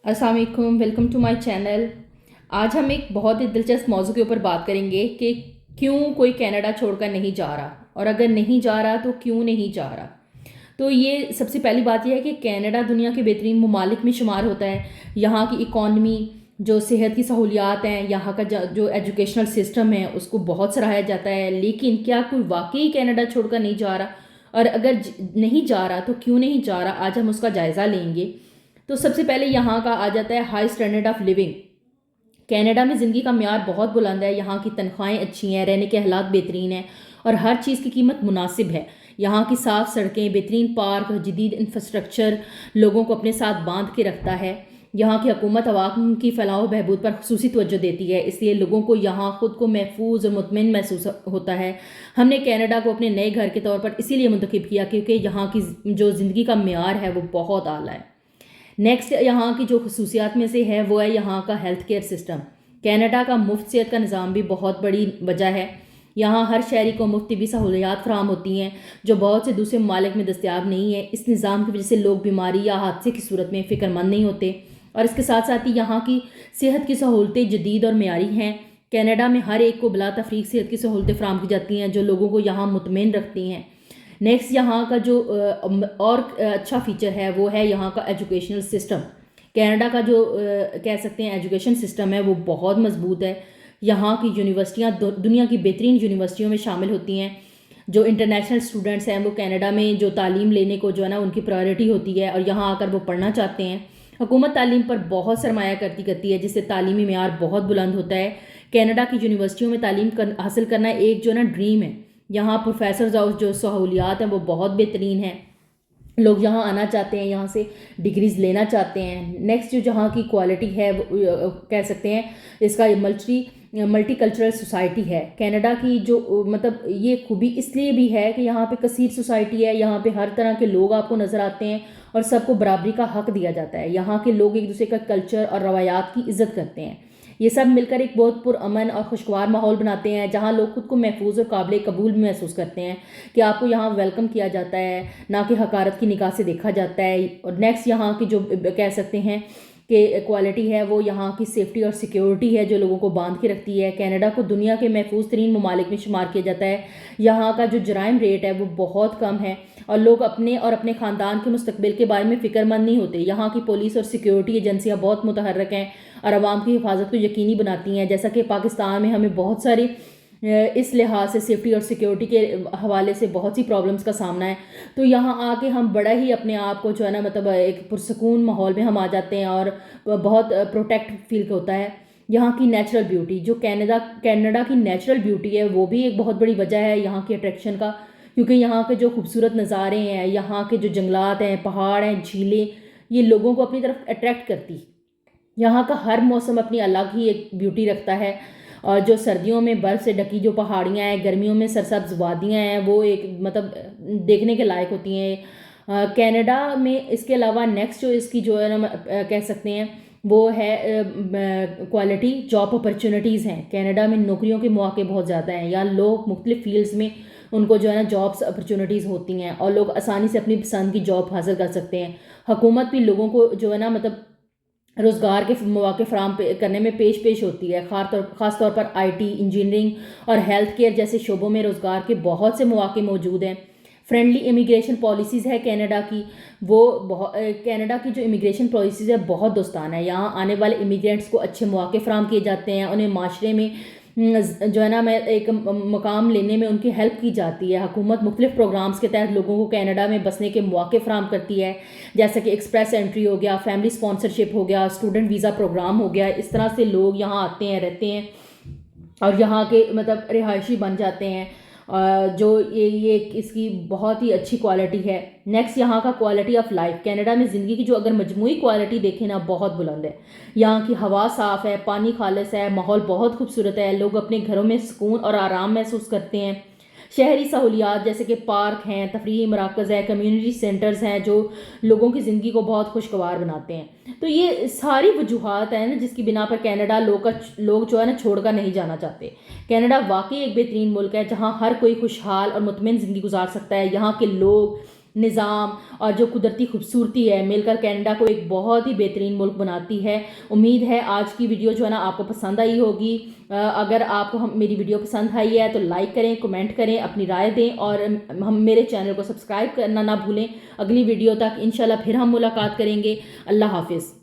अस्सलाम वालेकुम, welcome to my channel. आज हम एक बहुत ही दिलचस्प मौजू के ऊपर बात करेंगे कि क्यों कोई कनाडा छोड़कर नहीं जा रहा, और अगर नहीं जा रहा तो क्यों नहीं जा रहा। तो ये सबसे पहली बात यह है कि कनाडा दुनिया के बेहतरीन ममालिक में शुमार होता है। यहाँ की इकॉनमी, जो सेहत की सहूलियात हैं, यहाँ का जो एजुकेशनल सिस्टम है उसको बहुत सराहा जाता है। लेकिन क्या कोई वाकई कनाडा छोड़कर नहीं जा रहा, और अगर नहीं जा रहा तो क्यों नहीं जा रहा, आज हम उसका जायज़ा लेंगे। तो सबसे पहले यहाँ का आ जाता है high standard of living. Canada में ज़िंदगी का म्यार बहुत बुलंद है। यहाँ की तनख्वाहें अच्छी हैं, रहने के हालात बेहतरीन हैं और हर चीज़ की कीमत मुनासिब है। यहाँ की साफ़ सड़कें, बेहतरीन पार्क और जदीद इंफ्रास्ट्रक्चर लोगों को अपने साथ बांध के रखता है। यहाँ की हुकूमत अवाम की फलाह बहबूद पर खुसूसी तवज्जो देती है, इसलिए लोगों को यहाँ ख़ुद को महफूज और मुतमिन महसूस होता है। हमने कनाडा को अपने नए घर के तौर पर इसीलिए मुंतखब किया क्योंकि यहाँ की जो ज़िंदगी का म्यार है वो बहुत आला है। नेक्स्ट यहाँ की जो खसूसियात में से है वो है यहाँ का हेल्थ केयर सिस्टम। कनाडा का मुफ्त सेहत का निज़ाम भी बहुत बड़ी वजह है। यहाँ हर शहरी को मुफ्त भी सहूलियात फराम होती हैं जो बहुत से दूसरे ममालिक में दस्तियाब नहीं है। इस निज़ाम की वजह से लोग बीमारी या हादसे की सूरत में फ़िक्रमंद नहीं होते, और इसके साथ साथ ही यहाँ की सेहत की सहूलतें जदीद और मेयारी हैं। कनाडा में हर एक को बिला तफरीक सेहत की सहूलतें फराम की जाती हैं जो लोगों को यहाँ मुतमईन रखती हैं। नेक्स्ट यहाँ का जो और अच्छा फीचर है वो है यहाँ का एजुकेशनल सिस्टम। कनाडा का जो कह सकते हैं एजुकेशन सिस्टम है वो बहुत मजबूत है। यहाँ की यूनिवर्सिटियाँ दुनिया की बेहतरीन यूनिवर्सिटियों में शामिल होती हैं। जो इंटरनेशनल स्टूडेंट्स हैं वो कनाडा में जो तालीम लेने को जो है ना उनकी प्रायोरिटी होती है, और यहाँ आकर वो पढ़ना चाहते हैं। हुकूमत तालीम पर बहुत सरमाया करती है, जिससे तालीमी मेयार बहुत बुलंद होता है। कनाडा की यूनिवर्सिटियों में तालीम हासिल करना एक जो ना ड्रीम है। यहाँ प्रोफेसर्स और जो सहूलियात हैं वो बहुत बेहतरीन हैं। लोग यहाँ आना चाहते हैं, यहाँ से डिग्रीज़ लेना चाहते हैं। नेक्स्ट जो जहाँ की क्वालिटी है वो कह सकते हैं इसका मल्टी कल्चरल सोसाइटी है। कनाडा की जो मतलब ये खूबी इसलिए भी है कि यहाँ पे कसीर सोसाइटी है। यहाँ पे हर तरह के लोग आपको नज़र आते हैं और सबको बराबरी का हक दिया जाता है। यहाँ के लोग एक दूसरे का कल्चर और रवायात की इज़्ज़त करते हैं। ये सब मिलकर एक बहुत पुरअमन और खुशगवार माहौल बनाते हैं जहाँ लोग खुद को महफूज और काबिल कबूल भी महसूस करते हैं कि आपको यहाँ वेलकम किया जाता है, ना कि हकारत की निगाह से देखा जाता है। और नेक्स्ट यहाँ की जो कह सकते हैं कि क्वालिटी है वो यहाँ की सेफ्टी और सिक्योरिटी है जो लोगों को बांध के रखती है। कनाडा को दुनिया के महफूज तरीन ममालिक में शुमार किया जाता है। यहाँ का जो जराइम रेट है वो बहुत कम है और लोग अपने और अपने ख़ानदान के मुस्तकबिल के बारे में फ़िक्रमंद नहीं होते। यहाँ की पुलिस और सिक्योरिटी एजेंसियाँ बहुत मुतहर्रक हैं और आवाम की हिफाजत को यकीनी बनाती हैं। जैसा कि पाकिस्तान में हमें बहुत सारी इस लिहाज से सेफ्टी और सिक्योरिटी के हवाले से बहुत सी प्रॉब्लम्स का सामना है, तो यहाँ आके हम बड़ा ही अपने आप को जो है ना मतलब एक पुरसकून माहौल में हम आ जाते हैं और बहुत प्रोटेक्ट फील होता है। यहाँ की नेचुरल ब्यूटी, जो कनाडा की नेचुरल ब्यूटी है वो भी एक बहुत बड़ी वजह है यहाँ की अट्रैक्शन का, क्योंकि यहाँ के जो खूबसूरत नज़ारे हैं, यहाँ के जो जंगलात हैं, पहाड़ हैं, झीलें, ये लोगों को अपनी तरफ अट्रैक्ट करती। यहाँ का हर मौसम अपनी अलग ही एक ब्यूटी रखता है, और जो सर्दियों में बर्फ़ से ढकी जो पहाड़ियाँ हैं, गर्मियों में सरसब्ज वादियाँ हैं, वो एक मतलब देखने के लायक होती हैं। कनाडा में इसके अलावा नेक्स्ट जो इसकी जो है ना कह सकते हैं वो है क्वालिटी जॉब अपॉर्चुनिटीज़ हैं। कनाडा में नौकरियों के मौके बहुत ज़्यादा हैं। यहाँ लोग मुख्तलिफ़ फील्ड्स में उनको जो है ना जॉब्स अपॉर्चुनिटीज़ होती हैं और लोग आसानी से अपनी पसंद की जॉब हासिल कर सकते हैं। हुकूमत भी लोगों को जो है ना मतलब रोज़गार के मौके फराम करने में पेश होती है। ख़ास तौर पर IT, इंजीनियरिंग और हेल्थ केयर जैसे शोबों में रोज़गार के बहुत से मौके मौजूद हैं। फ्रेंडली इमिग्रेशन पॉलिसीज़ है कनाडा की, कनाडा की जो इमिग्रेशन पॉलिसीज़ है बहुत दोस्ताना है। यहाँ आने वाले इमिग्रेंट्स को अच्छे मौके फराम किए जाते हैं, उन्हें माशरे में जो है ना मैं एक मकाम लेने में उनकी हेल्प की जाती है। हुकूमत मुख्तलिफ प्रोग्राम्स के तहत लोगों को कनाडा में बसने के मौके फराम करती है, जैसे कि एक्सप्रेस एंट्री हो गया, फैमिली स्पॉन्सरशिप हो गया, स्टूडेंट वीज़ा प्रोग्राम हो गया। इस तरह से लोग यहाँ आते हैं, रहते हैं और यहाँ के मतलब रिहायशी बन जाते हैं। जो ये इसकी बहुत ही अच्छी क्वालिटी है। नेक्स्ट यहाँ का क्वालिटी ऑफ लाइफ। कनाडा में ज़िंदगी की जो अगर मजमूई क्वालिटी देखें ना बहुत बुलंद है। यहाँ की हवा साफ़ है, पानी खालिस है, माहौल बहुत खूबसूरत है, लोग अपने घरों में सुकून और आराम महसूस करते हैं। शहरी सहूलियात जैसे कि पार्क हैं, तफरीही मराकज़ है, कम्युनिटी सेंटर्स हैं जो लोगों की ज़िंदगी को बहुत खुशगवार बनाते हैं। तो ये सारी वजूहात हैं ना जिसकी बिना पर कनाडा लोग जो है ना छोड़ कर नहीं जाना चाहते। कनाडा वाकई एक बेहतरीन मुल्क है जहाँ हर कोई खुशहाल और मुतमिन ज़िंदगी गुजार सकता है। यहाँ के लोग نظام اور جو قدرتی خوبصورتی ہے مل کر کینیڈا کو ایک بہت ہی بہترین ملک بناتی ہے۔ امید ہے آج کی ویڈیو جو ہے نا آپ کو پسند آئی ہوگی۔ اگر آپ کو میری ویڈیو پسند آئی ہے تو لائک کریں، کمنٹ کریں، اپنی رائے دیں، اور ہم میرے چینل کو سبسکرائب کرنا نہ بھولیں۔ اگلی ویڈیو تک انشاءاللہ پھر ہم ملاقات کریں گے۔ اللہ حافظ۔